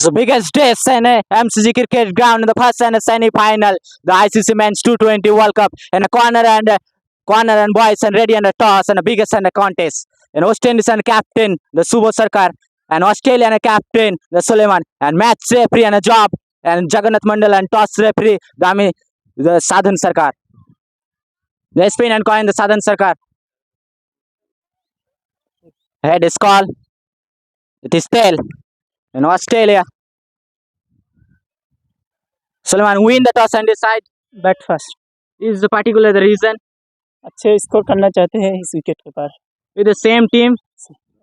The biggest test in MCG cricket ground in the first and semi-final, the ICC Men's T20 World Cup, and a corner and boys and ready and a toss and the biggest and a contest. And West Indies and captain the Subho Sarkar, and Australian captain the Suleiman, and match referee and a job, and Jagannath Mandal and toss referee the Sadhan Sarkar. The spin and coin the Sadhan Sarkar. Head is call. It is tail. In Australia, Suleiman win the toss and decide bat first is the particular the reason अच्छे score करना चाहते हैं इस wicket के पार with the same team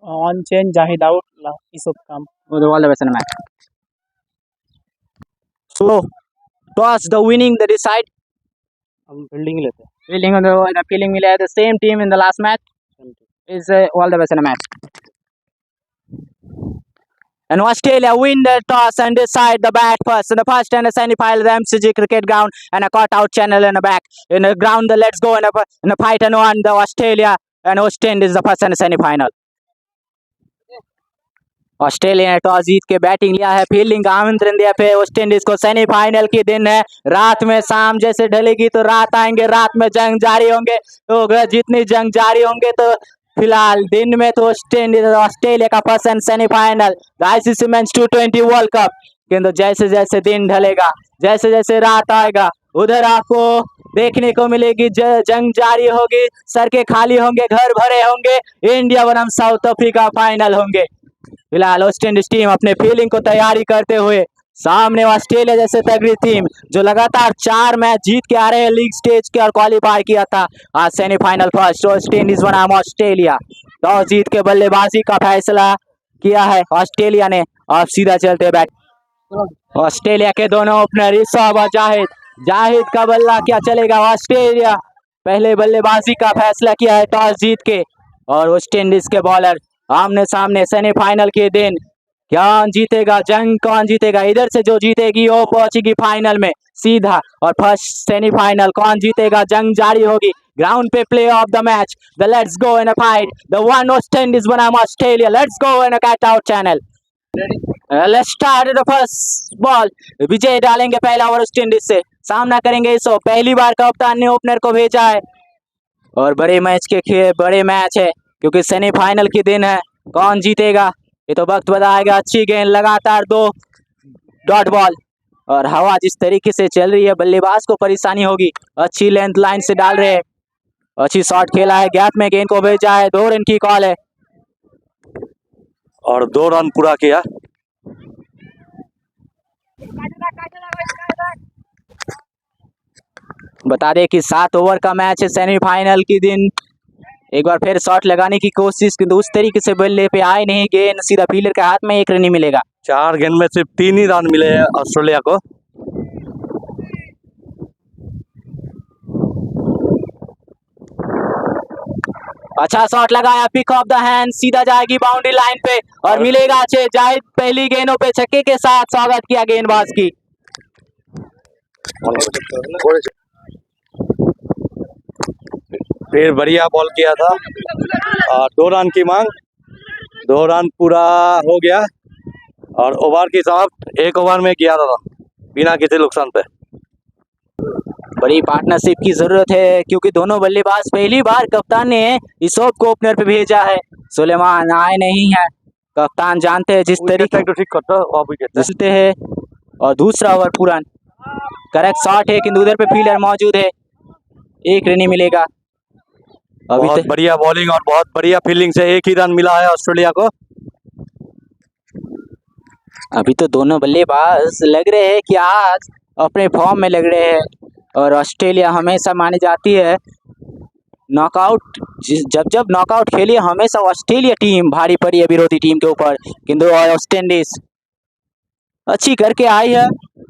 on change Zahid out इस काम with all the best in the match. So toss the winning the decide हम fielding लेते हैं feeling on the feeling will have the same team in the last match is all the best in the match. And Australia win the toss and decide the bat first. In the first and the semi-final, the MCG cricket ground and a cut-out channel in the back. In the ground, the let's go in a fight and on the Australia and West Indies the first and the semi-final. Australia ने toss जीत के batting लिया है, fielding का आमंत्रण दिया पे West Indies को। Semifinal की दिन है, रात में शाम जैसे ढलेगी तो रात आएंगे, रात में जंग जारी होंगे। तो जितनी जंग जारी होंगे तो फिलहाल दिन में तो वेस्ट इंडीज ऑस्ट्रेलिया का first and semifinal ICC men's T20 world cup. किंतु जैसे जैसे दिन ढलेगा, जैसे जैसे रात आएगा, उधर आपको देखने को मिलेगी जंग जारी होगी, सड़कें खाली होंगे, घर भरे होंगे, इंडिया बनाम साउथ अफ्रीका फाइनल होंगे। फिलहाल वेस्ट इंडीज टीम अपने फील्डिंग को तैयारी करते हुए सामने ऑस्ट्रेलिया जैसे तगड़ी टीम जो लगातार 4 मैच जीत के आ रहे हैं लीग स्टेज के और क्वालिफाई किया था आज सेमीफाइनल फर्स्ट वेस्ट इंडीज बनाम ऑस्ट्रेलिया। टॉस जीत के बल्लेबाजी का फैसला किया है ऑस्ट्रेलिया ने। अब सीधा चलते बैट ऑस्ट्रेलिया के दोनों ओपनर ऋषभ और जाहिद का बल्ला क्या चलेगा। ऑस्ट्रेलिया पहले बल्लेबाजी का फैसला किया है टॉस जीत के और वेस्ट इंडीज के बॉलर आमने सामने। सेमीफाइनल के दिन कौन जीतेगा, जंग कौन जीतेगा, इधर से जो जीतेगी वो पहुंचेगी फाइनल में सीधा, और फर्स्ट सेमीफाइनल कौन जीतेगा, जंग जारी होगी। ग्राउंड पे play off the match, the let's go in a fight, the one West Indies बनाम Australia, let's go in a cat out channel. Let's start the first ball. Vijay डालेंगे पहला ओवर वेस्ट इंडीज से, सामना करेंगे इसो। पहली बार कप्तान ने ओपनर को भेजा है और बड़े मैच है क्योंकि सेमीफाइनल के दिन है। कौन जीतेगा ये तो वक्त बताएगा। अच्छी गेंद, लगातार 2 डॉट बॉल, और हवा जिस तरीके से चल रही है बल्लेबाज को परेशानी होगी। अच्छी लेंथ लाइन से डाल रहे हैं, अच्छी शॉट खेला है, गैप में गेंद को भेजा है, 2 रन की कॉल है और 2 रन पूरा किया। बता दें कि 7 ओवर का मैच है सेमीफाइनल के दिन। एक बार फिर शॉट लगाने की कोशिश की, उस तरीके से बल्ले पे आए नहीं, गेंद सीधा फील्डर के हाथ में, 1 रन ही मिलेगा। 4 गेंद में सिर्फ 3 ही रन मिले हैं ऑस्ट्रेलिया को। अच्छा शॉट लगाया, पिक ऑफ द हैंड, सीधा जाएगी बाउंड्री लाइन पे और मिलेगा अच्छे। जाहिद पहली गेंदों पे छक्के के साथ स्वागत किया गेंदबाज की। फिर बढ़िया बॉल किया था और 2 रन की मांग, 2 रन पूरा हो गया और ओवर की समाप्त 1 ओवर में 11 रन बिना किसी नुकसान पे। बड़ी पार्टनरशिप की जरूरत है क्योंकि दोनों बल्लेबाज पहली बार कप्तान ने ऋषभ को ओपनर पे भेजा है। सुलेमान आए नहीं है, कप्तान जानते हैं जिस तरीके जीतते हैं। और दूसरा ओवर पूरा करेक्ट शॉट है किंतु उधर पे फील्डर मौजूद है, 1 रन ही मिलेगा। बहुत बढ़िया बॉलिंग और बहुत बढ़िया फील्डिंग से 1 ही रन मिला है ऑस्ट्रेलिया को। अभी तो दोनों बल्लेबाज लग रहे हैं कि आज अपने फॉर्म में लग रहे हैं और ऑस्ट्रेलिया हमेशा मानी जाती है नॉकआउट, जब नॉकआउट खेली हमेशा ऑस्ट्रेलिया टीम भारी पड़ी है विरोधी टीम के ऊपर, किंतु वेस्ट इंडीज अच्छी करके आई है।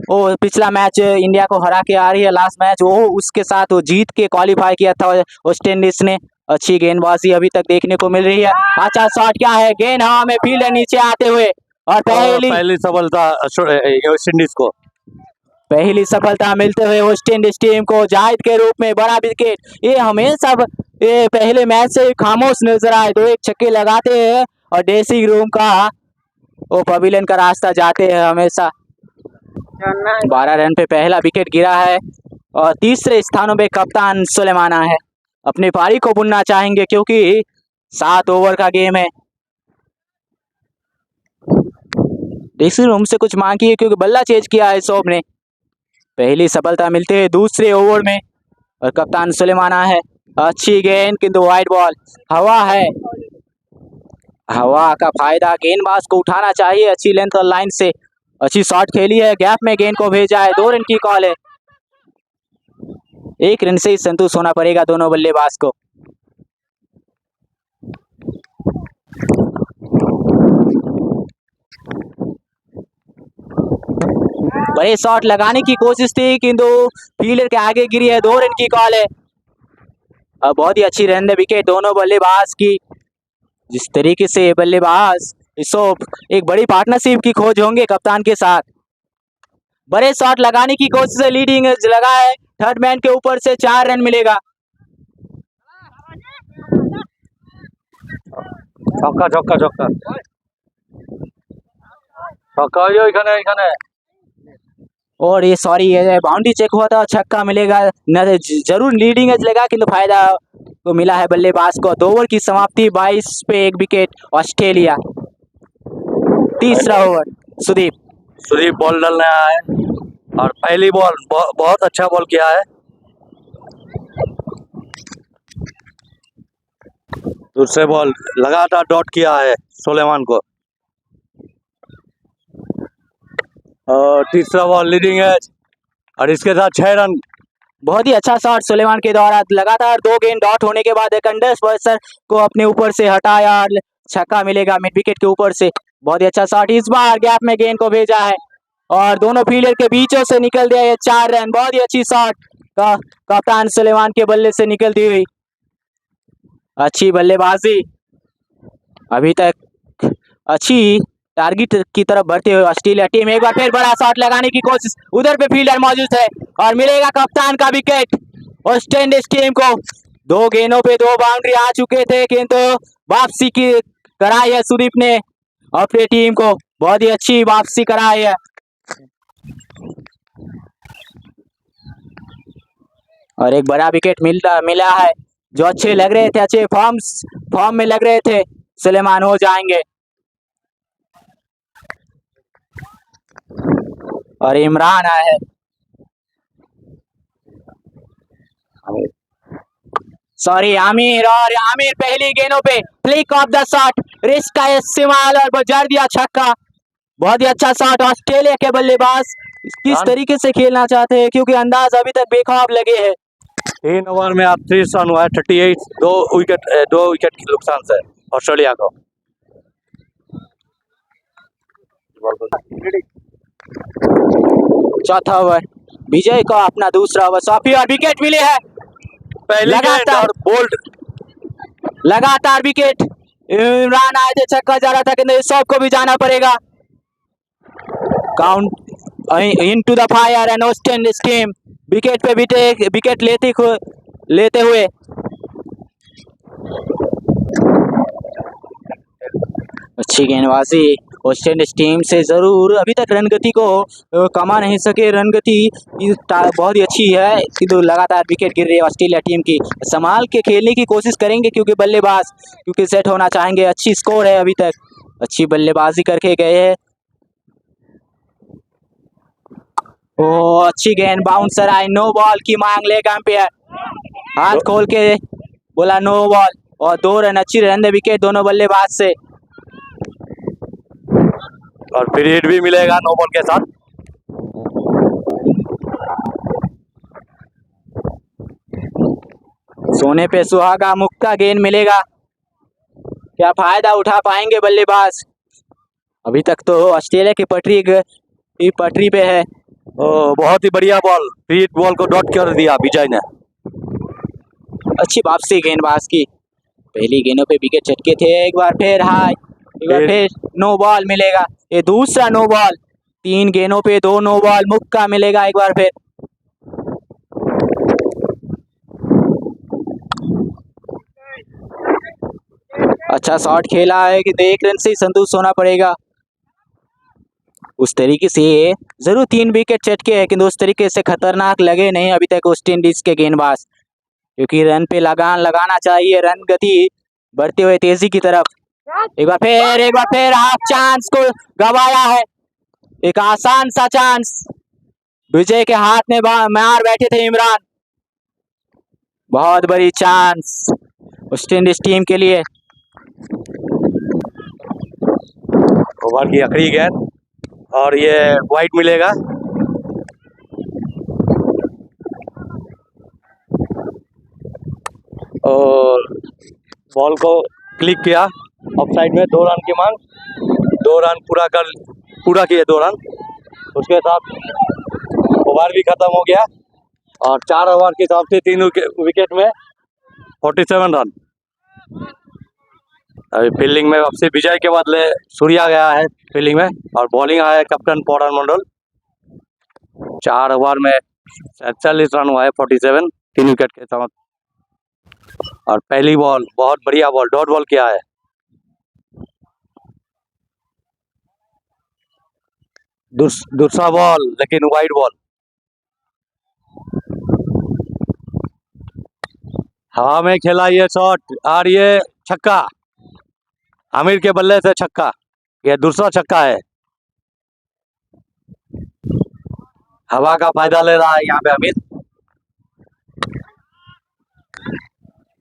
वो पिछला मैच इंडिया को हरा के आ रही है, लास्ट मैच वो उसके साथ वो जीत के क्वालिफाई किया था वेस्ट इंडीज ने। अच्छी गेंदबाजी अभी तक देखने को मिल रही है। अच्छा शॉट क्या है, गेंद हवा में, फील्डर नीचे आते हुए और पहली सफलता वेस्ट इंडीज को, पहली सफलता मिलते हुए वेस्ट इंडीज टीम को जाहिद के रूप में बड़ा विकेट। ये हमेशा ये पहले मैच से खामोश नजर आए, 2 एक छक्के लगाते हैं और ड्रेसिंग रूम का वो पवेलियन का रास्ता जाते हैं हमेशा। 12 रन पे पहला विकेट गिरा है और तीसरे स्थानों पे कप्तान सुलेमाना है। अपनी पारी को बुनना चाहेंगे क्योंकि 7 ओवर का गेम है। ड्रेसिंग रूम से कुछ मांग की है क्योंकि बल्ला चेंज किया है शोभ ने। पहली सफलता मिलती है दूसरे ओवर में और कप्तान सुलेमाना है। अच्छी गेंद किंतु वाइड बॉल। हवा है, हवा का फायदा गेंदबाज को उठाना चाहिए। अच्छी लेंथ और लाइन से अच्छी शॉट खेली है, गैप में गेंद को भेजा है। 2 रन की कॉल है। 1 रन से ही संतुष्ट होना पड़ेगा दोनों बल्लेबाज को। बड़े शॉट लगाने की कोशिश थी किंतु फील्डर के आगे गिरी है। 2 रन की कॉल है। अब बहुत ही अच्छी रन विकेट दोनों बल्लेबाज की। जिस तरीके से बल्लेबाज ऋषभ एक बड़ी पार्टनरशिप की खोज होंगे कप्तान के साथ। बड़े शॉट लगाने की कोशिश है, लीडिंग लगा है। थर्ड मैन के ऊपर से 4 रन मिलेगा। ছক্কা ছক্কা ছক্কা ছক্কা হয়ে যাও এখানে এখানে। और ये सॉरी ये बाउंड्री चेक हुआ था, छक्का मिलेगा न, जरूर लीडिंग एज लगा किंतु फायदा को मिला है बल्लेबाज को। 2 ओवर की समाप्ति, 22 पे 1 विकेट ऑस्ट्रेलिया। तीसरा ओवर सुदीप बॉल डालने आया है और पहली बॉल बहुत अच्छा बॉल किया है। दूसरे बॉल लगातार डॉट किया है सुलेमान को और तीसरा बॉल लीडिंग एज और इसके साथ 6 रन। बहुत ही अच्छा शॉट सुलेमान के द्वारा। लगातार 2 गेंद डॉट होने के बाद एक अंडर स्पर्शर को अपने ऊपर से हटाया और छक्का मिलेगा मिड विकेट के ऊपर से। बहुत ही अच्छा शॉट, इस बार गैप में गेंद को भेजा है और दोनों फील्डर के बीचों से निकल दिया ये 4 रन। बहुत ही अच्छी शॉट कप्तान सुलेमान के बल्ले से निकलती हुई। अच्छी बल्लेबाजी, अभी तक अच्छी टारगेट की तरफ बढ़ते हुए ऑस्ट्रेलिया टीम। एक बार फिर बड़ा शॉट लगाने की कोशिश, उधर पे फील्डर मौजूद है और मिलेगा कप्तान का विकेट वेस्ट इंडीज टीम को। 2 गेंदों पे 2 बाउंड्री आ चुके थे किंतु वापसी की कराई है सुदीप ने अपनी टीम को। बहुत ही अच्छी वापसी कराई है और एक बड़ा विकेट मिला है। जो अच्छे लग रहे थे, अच्छे फॉर्म में लग रहे थे, सुलेमान हो जाएंगे। और इमरान आया है। सॉरी आमिर, और आमिर पहली गेंदों पे flick of the shot, risk का इस्तेमाल और जड़ दिया छक्का। बहुत ही अच्छा शॉट। ऑस्ट्रेलिया के बल्लेबाज किस तरीके से खेलना चाहते हैं क्योंकि अंदाज अभी तक बेखौफ लगे हैं। 3 ओवर में आप 30 रन हुआ है, 38, 2 विकेट के नुकसान से ऑस्ट्रेलिया को। चौथा ओवर, विजय को अपना दूसरा ओवर सौंपी और विकेट मिले है। लगातार बोल्ड, लगातार विकेट। इमरान आए थे, छक्का जा रहा था कि ऋषभ को भी जाना पड़ेगा। Count into the fire and West Indies team wicket पे विकेट लेते हुए अच्छी गेंदबाजी वेस्ट इंडीज टीम से। जरूर अभी तक रनगति को कमा नहीं सके, रनगति बहुत ही अच्छी है किंतु लगातार विकेट गिर रही है ऑस्ट्रेलिया टीम की। संभाल के खेलने की कोशिश करेंगे क्योंकि बल्लेबाज सेट होना चाहेंगे। अच्छी स्कोर है अभी तक, अच्छी बल्लेबाजी करके गए हैं। ओ अच्छी गेंद, बाउंसर आई, नो बॉल की मांग लेगा अंपायर। हाथ खोल के बोला नो बॉल और 2 रन। अच्छी रन दे विकेट दोनों बल्लेबाज से और फिर हिट भी मिलेगा नो बॉल के साथ। सोने पे सुहागा, मुक्का गेंद मिलेगा। क्या फायदा उठा पाएंगे बल्लेबाज? अभी तक तो ऑस्ट्रेलिया की पटरी पे है। बहुत ही बढ़िया ball, hit ball co dot कर दिया विजय ने। अच्छी वापसी गेंदबाज की। पहली गेंदों पे विकेट चटके थे, एक बार फिर हाई, एक बार फिर नो बॉल मिलेगा। ये दूसरा नो बॉल, 3 गेंदों पे 2 नो बॉल, मुक्का मिलेगा एक बार फिर। अच्छा शॉट खेला है कि 1 रन से ही संतुष्ट होना पड़ेगा। उस तरीके से जरूर 3 विकेट चटके है, किंतु उस तरीके से खतरनाक लगे नहीं अभी तक वेस्ट इंडीज के गेंदबाज, क्योंकि रन पे लगान लगाना चाहिए, रन गति बढ़ते हुए तेजी की तरफ। एक बार फिर हाफ चांस को गवाया है, एक आसान सा चांस विजय के हाथ में मार बैठे थे इमरान। बहुत बड़ी चांस वेस्ट इंडीज टीम के लिए। ओवर की आखिरी गेंद और ये वाइड मिलेगा। और बॉल को क्लिक किया ऑफ साइड में, 2 रन की मांग, 2 रन पूरा किए 2 रन। उसके साथ ओवर भी खत्म हो गया और 4 ओवर के हिसाब से 3 विकेट में 47 रन। अभी फील्डिंग में वापसी विजय के बदले सूर्या गया है फील्डिंग में, और बॉलिंग आया है कैप्टन पौड़न मंडल। 4 ओवर में 47 रन हुआ है, 47, 3 विकेट के साथ। और पहली बॉल बहुत बढ़िया बॉल, डॉट बॉल किया है। दूसरा बॉल लेकिन वाइड बॉल, हवा में खेला ये शॉट और ये छक्का, आमिर के बल्ले से छक्का, ये दूसरा छक्का है। हवा का फायदा ले रहा है यहाँ पे आमिर।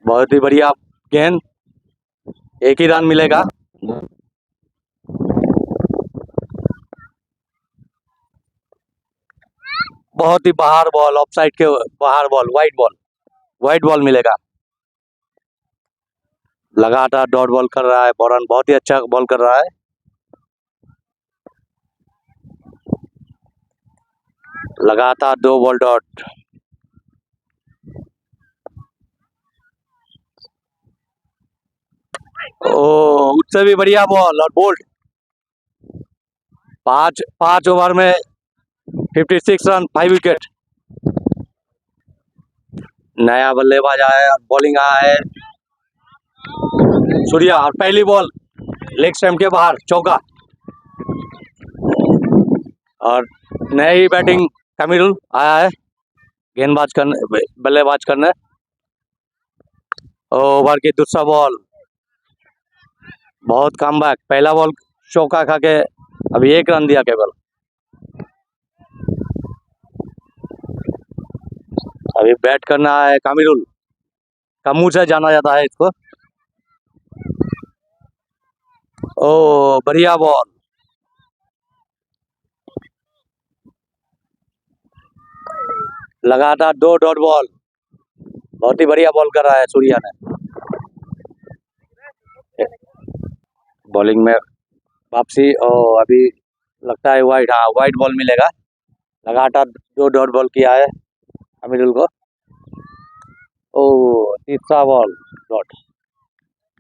बहुत ही बढ़िया गेंद, एक ही रन मिलेगा। बहुत ही बाहर बॉल, ऑफ साइड के बाहर बॉल, वाइड बॉल मिलेगा। लगातार डॉट बॉल कर रहा है बॉरन, बहुत ही अच्छा बॉल कर रहा है। लगातार 2 बॉल डॉट। उससे भी बढ़िया बॉल और बोल्ड। 5 ओवर में 56 रन, 5 विकेट। नया बल्लेबाज आया है, बॉलिंग आया है सूर्या, और पहली बॉल लेग स्टंप के बाहर चौका। और नई बैटिंग कामिरुल आया है गेंदबाज करने, बल्लेबाज करने। ओवर की दूसरा बॉल, बहुत कम बैक, पहला बॉल चौका खा के अभी 1 रन दिया केवल। अभी बैट करना है कामिरुल, कमू से जाना जाता है इसको। ओ बढ़िया बॉल, लगातार 2 डॉट बॉल, बहुत ही बढ़िया बॉल कर रहा है सूर्या ने। बॉलिंग में वापसी, और अभी लगता है वाइड, हाँ वाइड बॉल मिलेगा। लगातार 2 डॉट बॉल किया है अमीरुल को। ओ तीसरा बॉल डॉट,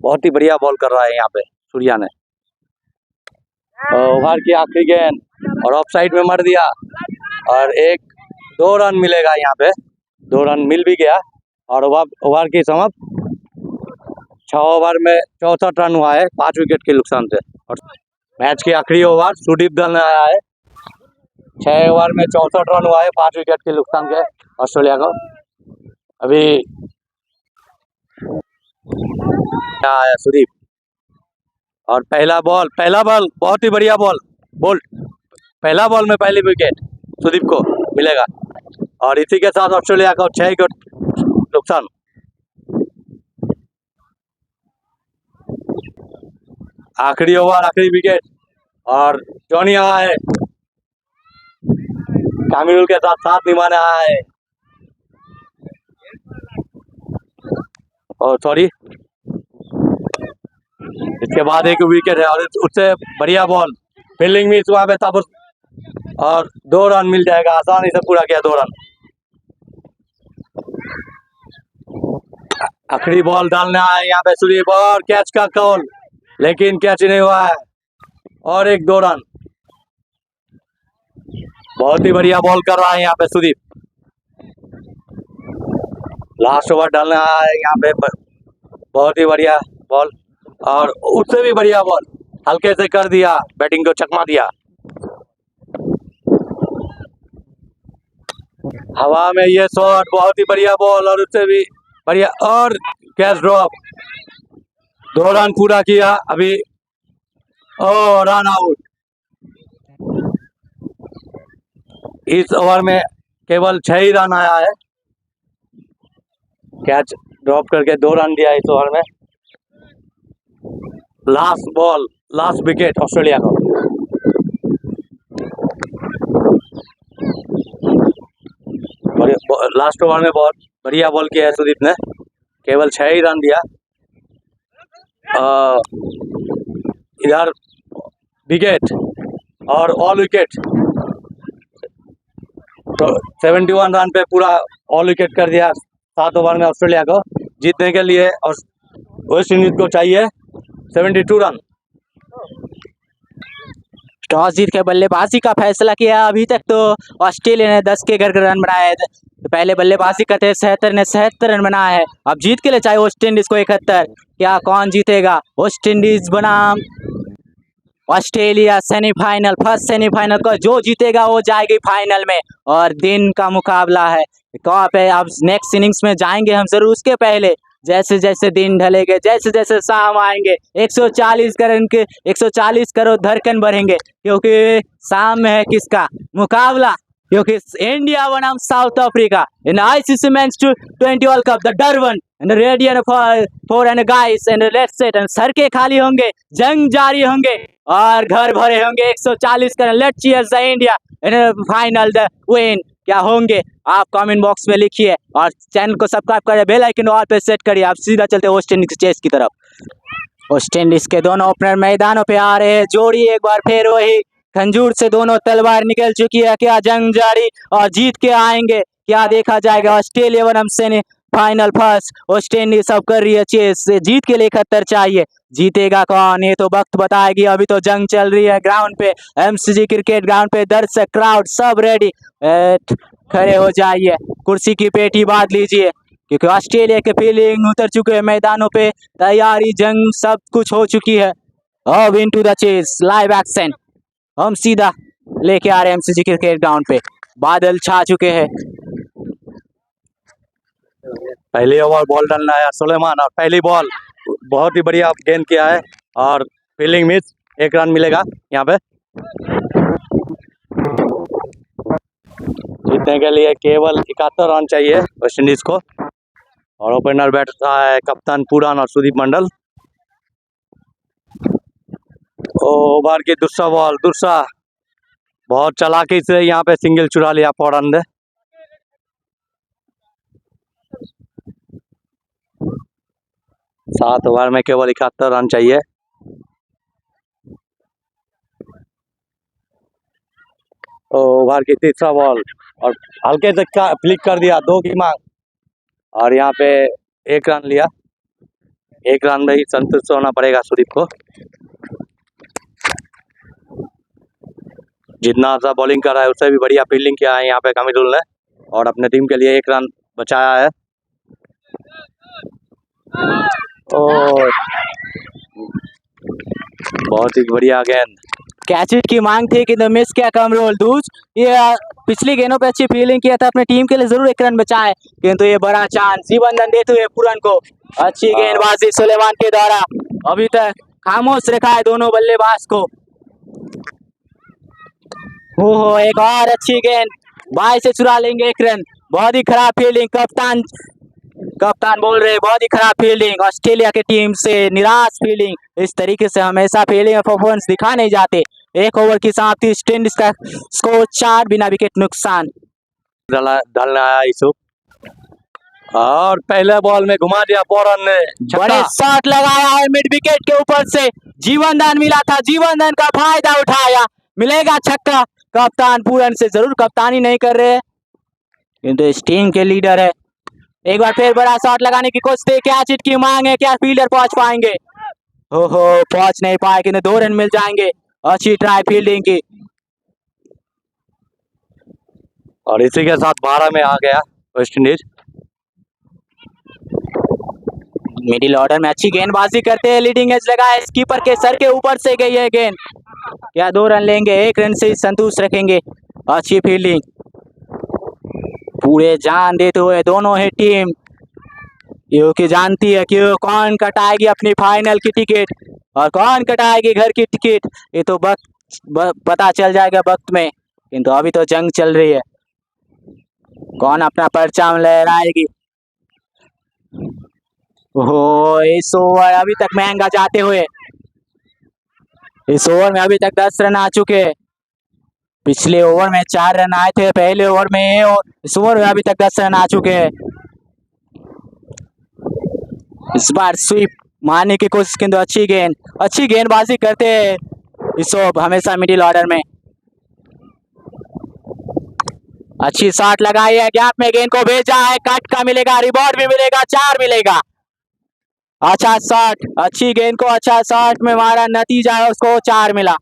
बहुत ही बढ़िया बॉल कर रहा है यहाँ पे सूर्या ने। ओवर की आखिरी गेंद और ऑफ साइड में मार दिया, और 2 रन मिलेगा यहाँ पे, 2 रन मिल भी गया। और ओवर की समाप्त, 6 ओवर में 64 रन हुआ है, 5 विकेट के नुकसान से। और मैच की आखिरी ओवर सुदीप दल ने आया है, 6 ओवर में 64 रन हुआ है, 5 विकेट के नुकसान के ऑस्ट्रेलिया को। अभी आया सुदीप, और पहला बॉल बहुत ही बढ़िया बॉल, पहला बॉल में पहली विकेट सुदीप को मिलेगा। और इसी के साथ ऑस्ट्रेलिया को 6 विकेट नुकसान। आखिरी ओवर, आखिरी विकेट, और जॉनी आया है कामिरुल के साथ निभाने आया है। और सॉरी, इसके बाद 1 विकेट है, और उससे बढ़िया बॉल फील्डिंग भी हुआ है तब, और 2 रन मिल जाएगा, आसानी से पूरा किया 2 रन। आखिरी बॉल डालना है यहाँ पे सुदीप, और कैच का कॉल, लेकिन कैच नहीं हुआ है, और 2 रन। बहुत ही बढ़िया बॉल कर रहा है यहाँ पे सुदीप। लास्ट ओवर डालना है यहाँ पे, बहुत ही बढ़िया बॉल, और उससे भी बढ़िया बॉल हल्के से कर दिया, बैटिंग को चकमा दिया। हवा में ये शॉट, बहुत ही बढ़िया बॉल और उससे भी बढ़िया, और कैच ड्रॉप, 2 रन पूरा किया अभी। ओ रन आउट। इस ओवर में केवल 6 ही रन आया है। कैच ड्रॉप करके 2 रन दिया इस ओवर में। Last ball, last wicket Australia का। लास्ट ओवर में बहुत बढ़िया बॉल किया है सुदीप ने, केवल 6 ही रन दिया। इधर विकेट और ऑल विकेट, तो 71 रन पे पूरा ऑल विकेट कर दिया 7 ओवर में ऑस्ट्रेलिया को जीतने के लिए। और वेस्ट इंडीज को चाहिए 72 रन। टॉस जीत के बल्लेबाजी का फैसला किया। अभी तक तो ऑस्ट्रेलिया ने 10 के घर रन बनाए थे, तो पहले बल्लेबाजी करते 77 ने 77 रन बनाए हैं। अब जीत के लिए चाहिए वेस्ट इंडीज को 71। क्या कौन जीतेगा? वेस्ट इंडीज बनाम ऑस्ट्रेलिया सेमीफाइनल, फर्स्ट सेमीफाइनल को जो जीतेगा वो जाएगी फाइनल में। और दिन का मुकाबला है कहाँ पे? अब नेक्स्ट इनिंग्स में जाएंगे हम जरूर, उसके पहले जैसे जैसे दिन ढलेंगे, जैसे जैसे शाम आएंगे, 140 करोड़ धड़कन बढ़ेंगे, क्योंकि शाम में है किसका मुकाबला? क्योंकि इंडिया बनाम south Africa in ICC Men's T20 World Cup, the Durban and ready and for and guys and let's set and सड़कें खाली होंगे, जंग जारी होंगे और घर भरे होंगे। 140 crore, let's cheers the India and final the win. क्या होंगे आप कमेंट बॉक्स में लिखिए और चैनल को सब्सक्राइब करिए, बेल आइकन ऑल पे सेट करिए। आप सीधा चलते वेस्ट इंडीज चेस की तरफ। वेस्ट इंडीज के दोनों ओपनर मैदानों पे आ रहे हैं। जोड़ी एक बार फिर वही खंजूर से दोनों तलवार निकल चुकी है। क्या जंग जारी और जीत के आएंगे? क्या देखा जाएगा? ऑस्ट्रेलिया बनाम सेमीफाइनल फर्स्ट, वेस्ट इंडीज सब कर रही है चेस। जीत के लिए 71 चाहिए। जीतेगा कौन ये तो वक्त बताएगी। अभी तो जंग चल रही है ग्राउंड पे, MCG क्रिकेट ग्राउंड पे। दर्शक क्राउड सब रेडी, खड़े हो जाइए, कुर्सी की पेटी बांध लीजिए, क्योंकि ऑस्ट्रेलिया के फील्डिंग उतर चुके हैं मैदानों पे। तैयारी, जंग सब कुछ हो चुकी है। अब into the chase, live action हम सीधा लेके आ रहे हैं MCG क्रिकेट ग्राउंड पे। बादल छा चुके हैं। पहली ओवर बॉल डालना है सुलेमान, और पहली बॉल बहुत ही बढ़िया गेंद किया है और फील्डिंग मिस, 1 रन मिलेगा यहाँ पे। जीतने के लिए केवल 71 रन चाहिए वेस्ट इंडीज को। और ओपनर बैठ रहा है कप्तान पुरान और सुदीप मंडल। ओवर की दूसरा बॉल, दूसरा बहुत चालाकी से यहाँ पे सिंगल चुरा लिया फौरन दे। सात ओवर में केवल 71 रन चाहिए। ओवर की तीसरा बॉल और हल्के से फ्लिक कर दिया, 2 की मांग, और यहाँ पे 1 रन लिया। 1 रन में ही संतुष्ट होना पड़ेगा सुदीप को। जितना अच्छा बॉलिंग कर रहा है उससे भी बढ़िया फील्डिंग किया है यहाँ पे कामिरुल ने, और अपने टीम के लिए 1 रन बचाया है। और बहुत ही बढ़िया गेंद, कैच हिट की मांग थी कि मिस किया कामिरुल। दूज ये पिछली गेंदों पे अच्छी फील्डिंग किया था, अपने टीम के लिए जरूर 1 रन बचाए, किंतु ये बड़ा चांस जीवनदान देते हुए पूरन को। अच्छी गेंदबाजी सुलेमान के द्वारा, अभी तक खामोश रखा है दोनों बल्लेबाज को। हो एक और अच्छी गेंद, बाई से चुरा लेंगे 1 रन। बहुत ही खराब फील्डिंग, कप्तान बोल रहे बहुत ही खराब फील्डिंग ऑस्ट्रेलिया की टीम से, निराश फील्डिंग। इस तरीके से हमेशा फील्डिंग परफॉर्मेंस दिखा नहीं जाते। 1 ओवर की समाप्ति, वेस्ट इंडीज का स्कोर 4 बिना विकेट नुकसान। डालना आया यूसुफ और पहले बॉल में घुमा दिया फौरन ने, बड़े शॉट लगाया है मिड विकेट के ऊपर से। जीवनदान मिला था, जीवनदान का फायदा उठाया, मिलेगा छक्का। कप्तान पूरन से जरूर कप्तानी नहीं कर रहे, किंतु इस टीम के लीडर है। एक बार फिर बड़ा शॉट लगाने की कोशिश थी, कैच हिट की मांग है, क्या फील्डर पहुंच पाएंगे? हो पहुंच नहीं पाए, किंतु 2 रन मिल जाएंगे। अच्छी ट्राई फील्डिंग की, और इसी के साथ 12 में आ गया वेस्ट इंडीज। मिडिल ऑर्डर में अच्छी गेंदबाजी करते हैं, लीडिंग एज लगा है, कीपर के सर के ऊपर से गई है गेंद। क्या 2 रन लेंगे? 1 रन से संतुष्ट रखेंगे। अच्छी फील्डिंग, पूरे जान देते हुए दोनों ही टीम, क्योंकि जानती है कि कौन कटाएगी अपनी फाइनल की टिकट और कौन कटाएगी घर की टिकट। ये तो पता चल जाएगा वक्त में, किंतु अभी तो जंग चल रही है। कौन अपना परचम लहराएगी। ओहो, इस ओवर अभी तक महंगा जाते हुए, इस ओवर में अभी तक 10 रन आ चुके हैं। पिछले ओवर में 4 रन आए थे पहले ओवर में, और इस ओवर में अभी तक 10 रन आ चुके हैं। इस बार स्वीप मारने की कोशिश, किंतु अच्छी गेंदबाजी करते हैं इस ओवर हमेशा मिडिल ऑर्डर में। अच्छी शॉट लगाई है, गैप में गेंद को भेजा है, कट का मिलेगा, रिबाउंड भी मिलेगा, 4 मिलेगा। अच्छा शॉट, अच्छी गेंद को अच्छा शॉट में मारा, नतीजा है उसको 4 मिला।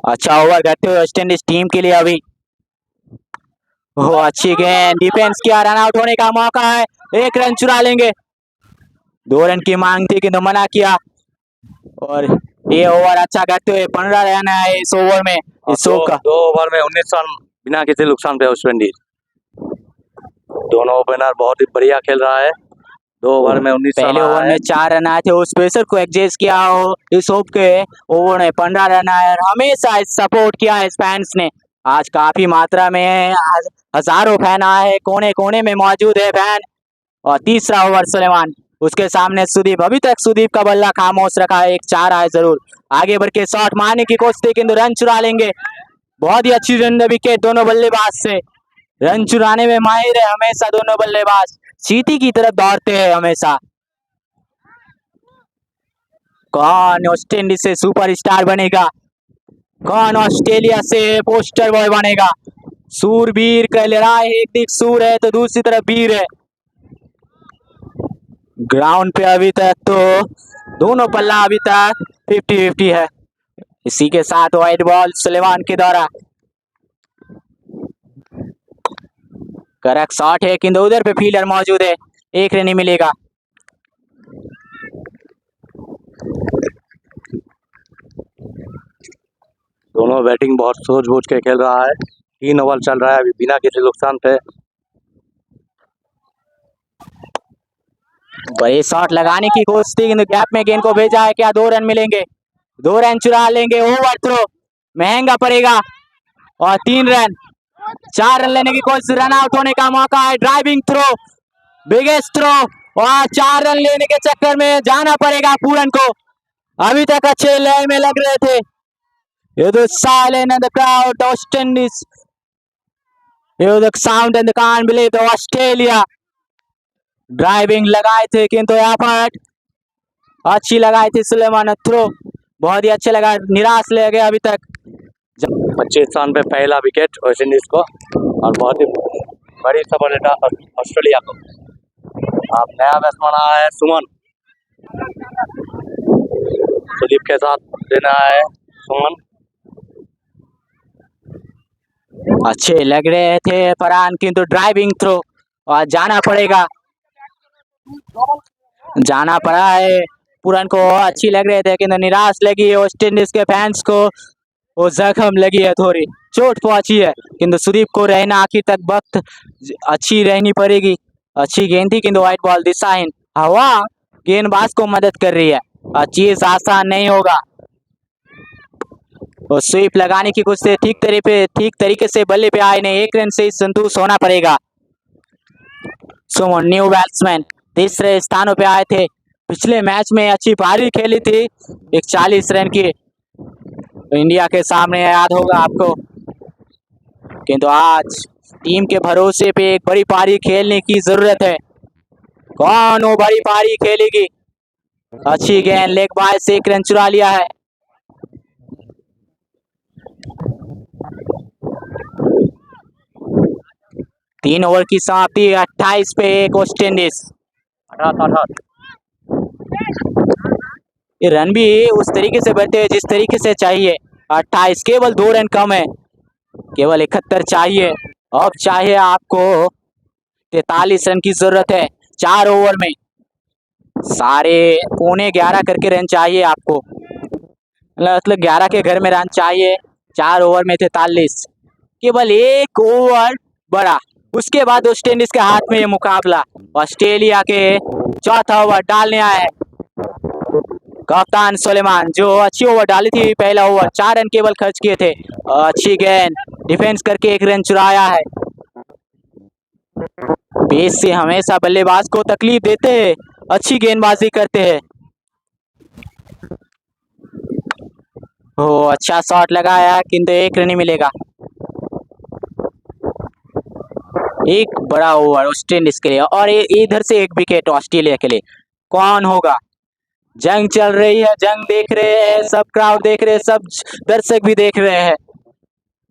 अच्छा ओवर करते हुए वेस्ट इंडीज टीम के लिए अभी। ओह, अच्छी गेंद, डिफेंस किया, रन आउट होने का मौका है, 1 रन चुरा लेंगे। 2 रन की मांग थी किंतु मना किया, और ये ओवर अच्छा करते हुए 15 रन है इस ओवर में। इस ओवर का 2 ओवर में 19 रन बिना किसी नुकसान पे वेस्ट इंडीज। दोनों ओपनर बहुत ही बढ़िया खेल रहा है। 2 ओवर में 19 रन। पहले ओवर में 4 रन आए थे, उस पेसर को एडजस्ट किया हो इस ओवर के ओवर में 15 रन आए, और हमेशा सपोर्ट किया है इस फैंस ने। आज काफी मात्रा में है, हजारों फैन आए हैं, कोने कोने में मौजूद है फैन। और तीसरा ओवर सुलेमान, उसके सामने सुदीप, अभी तक सुदीप का बल्ला खामोश रखा है, 1 4 आए जरूर। आगे बढ़ के शॉट मारने की कोशिश थी किंतु रन चुरा लेंगे। बहुत ही अच्छी रन विकेट दोनों बल्लेबाज से, रन चुराने में माहिर है हमेशा दोनों बल्लेबाज, चींटी की तरफ दौड़ते हैं हमेशा। कौन वेस्ट इंडीज से सुपरस्टार बनेगा, कौन ऑस्ट्रेलिया से पोस्टर बॉय बनेगा। सूरबीर कहलरा है, एक दिख सूर है तो दूसरी तरफ वीर है। ग्राउंड पे अभी तक तो दोनों पल्ला अभी तक 50-50 है। इसी के साथ वाइड बॉल सुलेमान के द्वारा, करेक्ट शॉट है किंतु उधर पे फील्डर मौजूद है, 1 रन ही मिलेगा। दोनों बैटिंग बहुत सोच-बूझ के खेल रहा है। 3 ओवर चल रहा है अभी बिना किसी नुकसान पे। बड़े शॉट लगाने की कोशिश थी किंतु गैप में गेंद को भेजा है, क्या 2 रन मिलेंगे, 2 रन चुरा लेंगे। ओवर थ्रो महंगा पड़ेगा, और 3 रन, 4 रन लेने की कोशिश, रन आउट होने का मौका है। ड्राइविंग थ्रो, बिगेस्ट थ्रो, और 4 रन लेने के चक्कर में जाना पड़ेगा पूरन को। अभी तक अच्छे लय में लग रहे थे। You the silent and the crowd, West Indies. You the sound and the can't believe the Australia. Driving लगाए थे किंतु यहाँ पर अच्छी लगाई थी सुलेमान, थ्रो बहुत ही अच्छा लगा, निराश ले गया अभी तक। 25 रन पे पहला विकेट वेस्ट इंडीज को, और बहुत ही बड़ी सफलता ऑस्ट्रेलिया को। अब नया बैट्समैन आया है सुमन, सुदीप के साथ देना है सुमन। अच्छे लग रहे थे फरहान किंतु ड्राइविंग थ्रो, और जाना पड़ा है पूरन को। अच्छी लग रहे थे किंतु निराश लगी है वेस्ट इंडीज के फैंस को, वो जख्म लगी है, थोड़ी चोट पहुंची है, किंतु सुदीप को रहना आखिर तक वक्त अच्छी रहनी पड़ेगी। अच्छी गेंद थी किंतु वाइट बॉल दिशाहीन, हवा गेंदबाज को मदद कर रही है, चीज आसान नहीं होगा। और स्वीप लगाने की कोशिश ठीक तरीके से बल्ले पे आए नहीं, 1 रन से संतुष्ट होना पड़ेगा। सुमन न्यू बैट्समैन, तीसरे स्थानों पे आए थे, पिछले मैच में अच्छी पारी खेली थी 41 रन की इंडिया के सामने, याद होगा आपको। किंतु आज टीम के भरोसे पे एक बड़ी पारी खेलने की जरूरत है। कौन वो बड़ी पारी खेलेगी। अच्छी गेंद, लेग बाय से 1 रन चुरा लिया है। तीन ओवर की समाप्ति, 28 पे 1 वेस्ट इंडीज। ये रन भी उस तरीके से बढ़ते हैं जिस तरीके से चाहिए। 28, केवल 2 रन कम है, केवल 71 चाहिए। अब चाहे आपको 43 रन की जरूरत है 4 ओवर में, सारे 11:15 करके रन चाहिए आपको, मतलब 11 के घर में रन चाहिए 4 ओवर में 43, केवल 1 ओवर बड़ा। उसके बाद वेस्ट इंडीज के हाथ में ये मुकाबला। ऑस्ट्रेलिया के चौथा ओवर डालने आए कप्तान सुलेमान, जो अच्छी ओवर डाली थी। पहला ओवर 4 रन केवल खर्च किए थे। अच्छी गेंद, डिफेंस करके 1 रन चुराया है। पेस से हमेशा बल्लेबाज को तकलीफ देते हैं, अच्छी गेंदबाजी करते हैं। ओ अच्छा शॉट लगाया, किंतु 1 रन ही मिलेगा। एक बड़ा ओवर वेस्ट इंडीज के लिए और इधर से 1 विकेट ऑस्ट्रेलिया के लिए। कौन होगा? जंग चल रही है, जंग देख रहे हैं, सब क्राउड देख रहे हैं, सब दर्शक भी देख रहे हैं।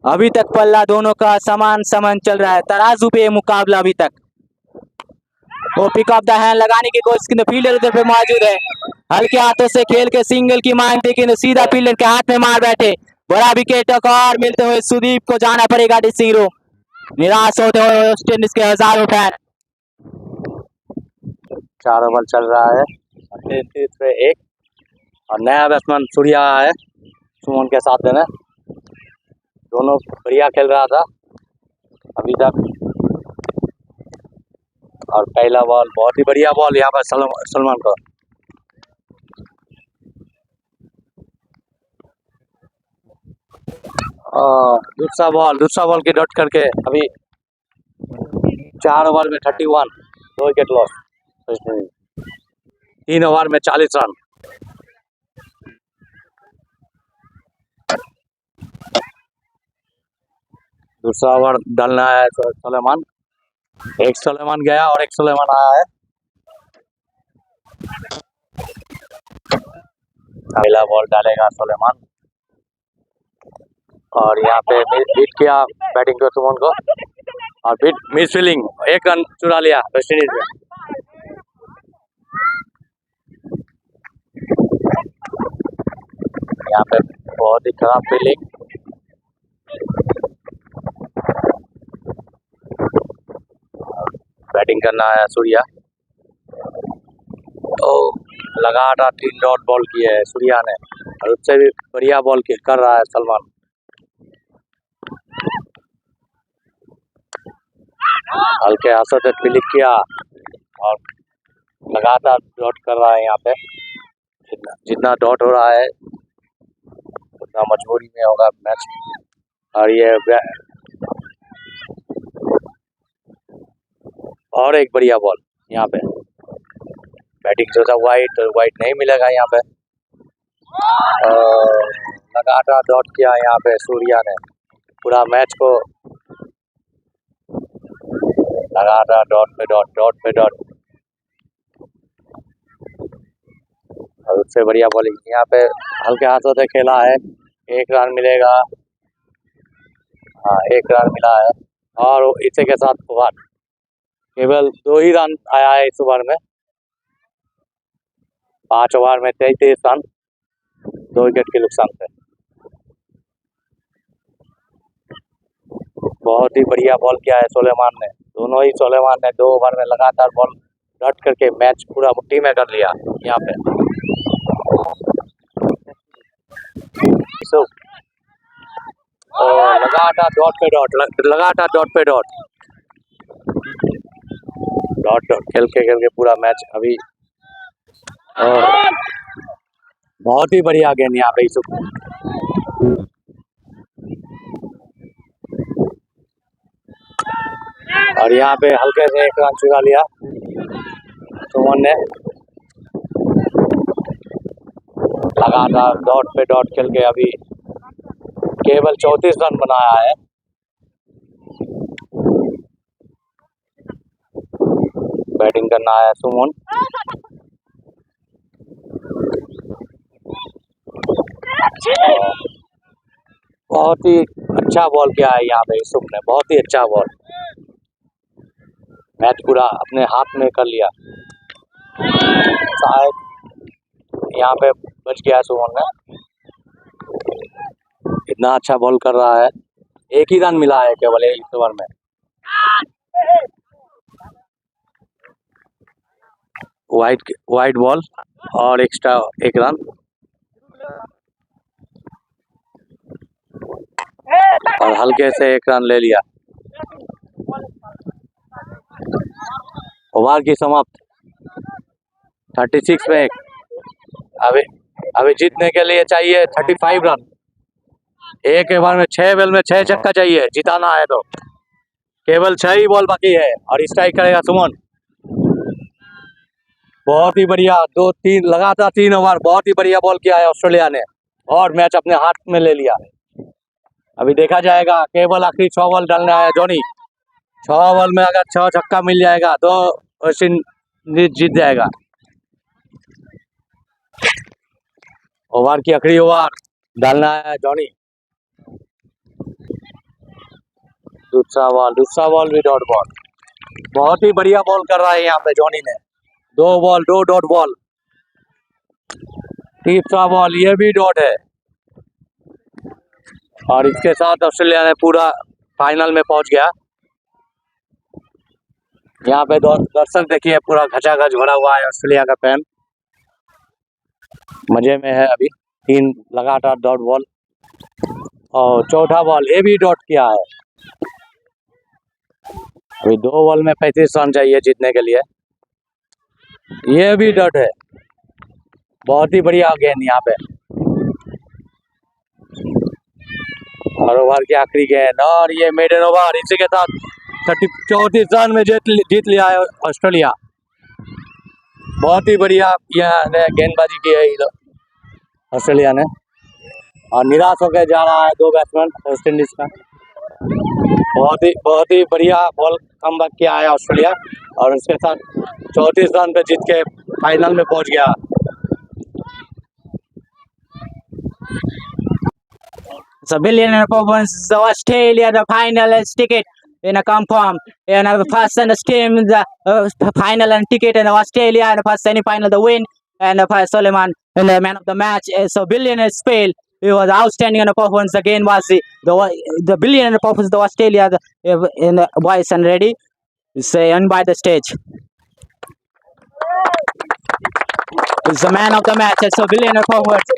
अभी तक पल्ला दोनों का समान समान चल रहा है, तराजू पे मुकाबला अभी तक। वो पिक ऑफ द हैंड लगाने की कोशिश की, फील्डर उधर पे मौजूद है। हल्के हाथों से खेल के सिंगल की मांग थी, लेकिन सीधा फील्डर के हाथ में मार बैठे। बड़ा विकेट और मिलते हुए सुदीप को जाना पड़ेगा ड्रेसिंग रूम। निराश होते हुए वेस्ट इंडीज के हजारों फैन। 4 ओवर चल रहा है, 33 पे 1 और नया बैट्समैन सूर्या है सुमन के साथ देने। दोनों बढ़िया खेल रहा था अभी तक। और पहला बॉल बहुत ही बढ़िया बॉल यहाँ पर सलमान को। दूसरा बॉल की डॉट करके अभी 4 ओवर में 31, 2 विकेट लॉस। 3 ओवर में 40 रन। दूसरा ओवर डालना है सुलेमान। एक सुलेमान गया और एक सुलेमान आया है। पहला बॉल डालेगा सुलेमान और यहाँ पे बीट किया बैटिंग को सुमन को और मिस फील्डिंग, 1 रन चुरा लिया वेस्ट इंडीज में। यहाँ पे बहुत ही खराब फील्डिंग। बैटिंग करना है सूर्या। तो लगातार 3 डॉट बॉल किए है सूर्या ने और उससे भी बढ़िया बॉल कर रहा है सलमान। हल्के हाथों से फील्डिंग किया और लगातार डॉट कर रहा है। यहाँ पे जितना डॉट हो रहा है उतना मजबूरी में होगा मैच। और ये और एक बढ़िया बॉल यहाँ पे बैटिंग जो था वाइट नहीं मिलेगा यहाँ पे। लगातार डॉट किया यहाँ पे सूर्या ने पूरा मैच को। लगातार डॉट पे डॉट और उससे बढ़िया बॉलिंग यहाँ पे हल्के हाथों से खेला है। 1 रन मिलेगा। हाँ 1 रन मिला है और इसी के साथ ओवर केवल 2 ही रन आया है इस ओवर में। 5 ओवर में 33 रन, 2 विकेट के नुकसान से। बहुत ही बढ़िया बॉल किया है सुलेमान ने। दोनों ही सुलेमान ने 2 ओवर में लगातार बॉल डॉट करके मैच पूरा मुट्ठी में कर लिया यहाँ पे। लगातार डॉट पे डॉट खेल के पूरा मैच अभी। और बहुत ही बढ़िया गेंद यहाँ पे और यहाँ पे हल्के से 1 रन चुरा लिया सुमन ने। लगातार डॉट पे डॉट खेल के अभी केवल 34 रन बनाया है। बैटिंग करना है सुमन। बहुत ही अच्छा बॉल किया है यहाँ पे यूसुफ ने, बहुत ही अच्छा बॉल। मैच पूरा अपने हाथ में कर लिया। शायद यहाँ पे बच गया सुमन ने। इतना अच्छा बॉल कर रहा है। 1 ही रन मिला है केवल इस ओवर में। वाइड बॉल और एक्स्ट्रा 1 रन। और हल्के से 1 रन ले लिया। ओवर की समाप्त 36 में 1। अभी जीतने के लिए चाहिए 35 रन। एक ओवर में 6 बॉल में 6 छक्का चाहिए, जिताना है तो। केवल 6 ही बॉल बाकी है और स्ट्राइक करेगा सुमन। बहुत ही बढ़िया, 2-3 लगातार 3 ओवर बहुत ही बढ़िया बॉल किया है ऑस्ट्रेलिया ने और मैच अपने हाथ में ले लिया। अभी देखा जाएगा, केवल आखिरी 6 बॉल डालना है जॉनी। 6 बॉल में अगर 6 छक्का मिल जाएगा तो वेस्ट इंडीज जीत जाएगा। ओवर की आखिरी ओवर डालना है जॉनी। दूसरा बॉल भी डॉट बॉल। बहुत ही बढ़िया बॉल कर रहा है यहाँ पे जॉनी ने। 2 बॉल 2 डॉट बॉल। तीसरा बॉल ये भी डॉट है और इसके साथ ऑस्ट्रेलिया ने पूरा फाइनल में पहुंच गया। यहाँ पे दर्शक देखिए, पूरा घचाघच भरा हुआ है ऑस्ट्रेलिया का फैन। मजे में है। अभी 3 लगातार डॉट बॉल और चौथा बॉल ये भी डॉट किया है। अभी 2 बॉल में 35 रन चाहिए जीतने के लिए। ये भी डॉट है। बहुत ही बढ़िया गेंद यहाँ पे और ओवर की आखिरी गेंद और ये मेडन ओवर। इसी के साथ 34 रन में जीत लिया है ऑस्ट्रेलिया। बहुत ही बढ़िया यहाँ गेंदबाजी की है ऑस्ट्रेलिया ने और निराश होकर जा रहा है 2 बैट्समैन वेस्ट इंडीज का। बहुत ही बढ़िया बॉल कमबैक किया है ऑस्ट्रेलिया और उसके साथ 34 रन पे जीत के फाइनल में पहुंच गया। So billionaire performance, so Australia the final is ticket in a confirm in a first and team the final and ticket in Australia and first semi-final the win and first Solomon and the man of the match. So billionaire fail. It was outstanding and performance again was the billionaire performance the Australia in the boys and ready say by the stage. It's the man of the match. So billionaire performance.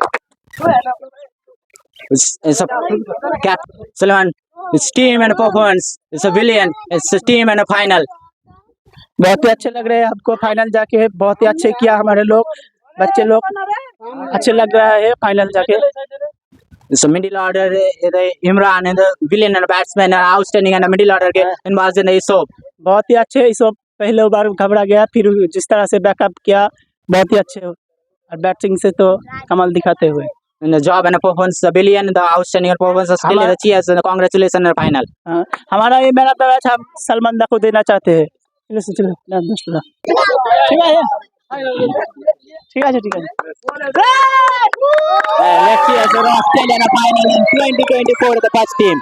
It's a cap Solomon. It's team and performance. It's a billion. It's a team and a final. बहुत ही अच्छे लग रहे हैं आपको final जाके। बहुत ही अच्छे किया हमारे लोग, बच्चे लोग। अच्छे लग रहा है फाइनल जाके। So middle order the Imran and the billion and batsman are outstanding and the middle order and was in the Isop. बहुत ही अच्छे। इस पहले बार घबरा गया, फिर जिस तरह से बैकअप किया बहुत ही अच्छे और बैटिंग से तो कमाल दिखाते हुए। In the job and the performance, the billion, the outstanding performance, still the cheers and the congratulations in the final. हमारा ये मैन ऑफ द मैच हम सलमान को देना चाहते हैं। ठीक है ठीक है ठीक है। Let's see the Australian final in 2024 the first team.